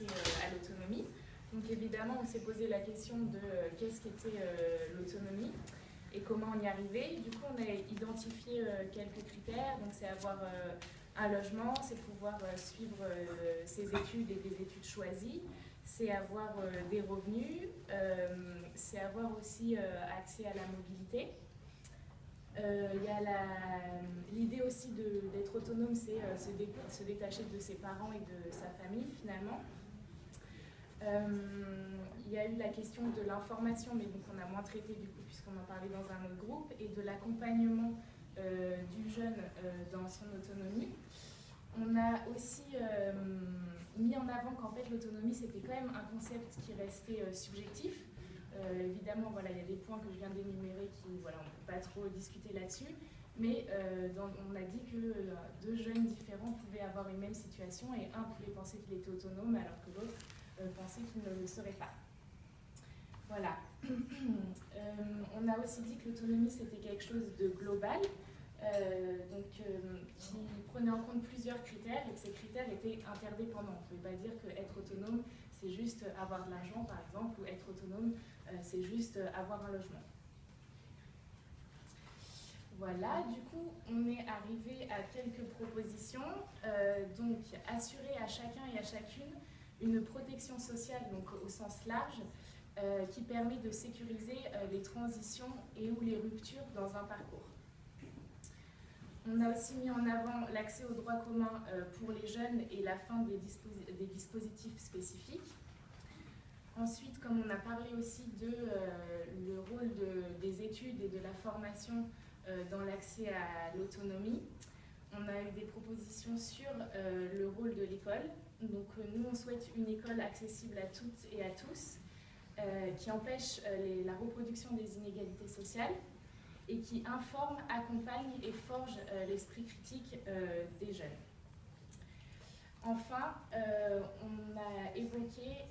l'accès à l'autonomie. Donc évidemment, on s'est posé la question de qu'est-ce qu'était l'autonomie et comment on y arrivait. Du coup, on a identifié quelques critères. Donc c'est avoir un logement, c'est pouvoir suivre ses études et des études choisies, c'est avoir des revenus, c'est avoir aussi accès à la mobilité. Il y a l'idée aussi d'être autonome, c'est se détacher de ses parents et de sa famille finalement. Il y a eu la question de l'information, mais donc on a moins traité du coup puisqu'on en parlait dans un autre groupe, et de l'accompagnement du jeune dans son autonomie. On a aussi mis en avant qu'en fait l'autonomie c'était quand même un concept qui restait subjectif. Évidemment, voilà, il y a des points que je viens d'énumérer qui, voilà, on ne peut pas trop discuter là-dessus, mais on a dit que deux jeunes différents pouvaient avoir une même situation et un pouvait penser qu'il était autonome alors que l'autre pensait qu'il ne le serait pas. Voilà. On a aussi dit que l'autonomie c'était quelque chose de global, qui prenait en compte plusieurs critères et que ces critères étaient interdépendants. On ne pouvait pas dire qu'être autonome c'est juste avoir de l'argent par exemple, ou être autonome c'est juste avoir un logement. Voilà, du coup, on est arrivé à quelques propositions. Donc, assurer à chacun et à chacune une protection sociale, donc au sens large, qui permet de sécuriser les transitions et ou les ruptures dans un parcours. On a aussi mis en avant l'accès aux droits communs pour les jeunes et la fin des dispositifs spécifiques. Ensuite, comme on a parlé aussi de le rôle des études et de la formation dans l'accès à l'autonomie, on a eu des propositions sur le rôle de l'école. Donc nous, on souhaite une école accessible à toutes et à tous, qui empêche la reproduction des inégalités sociales et qui informe, accompagne et forge l'esprit critique des jeunes. Enfin, on a évoqué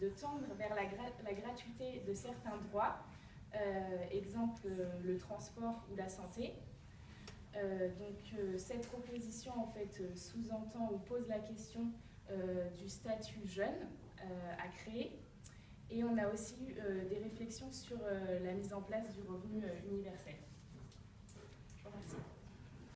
de tendre vers la gratuité de certains droits, exemple le transport ou la santé. Cette proposition en fait sous-entend ou pose la question du statut jeune à créer, et on a aussi eu des réflexions sur la mise en place du revenu universel. Je vous remercie.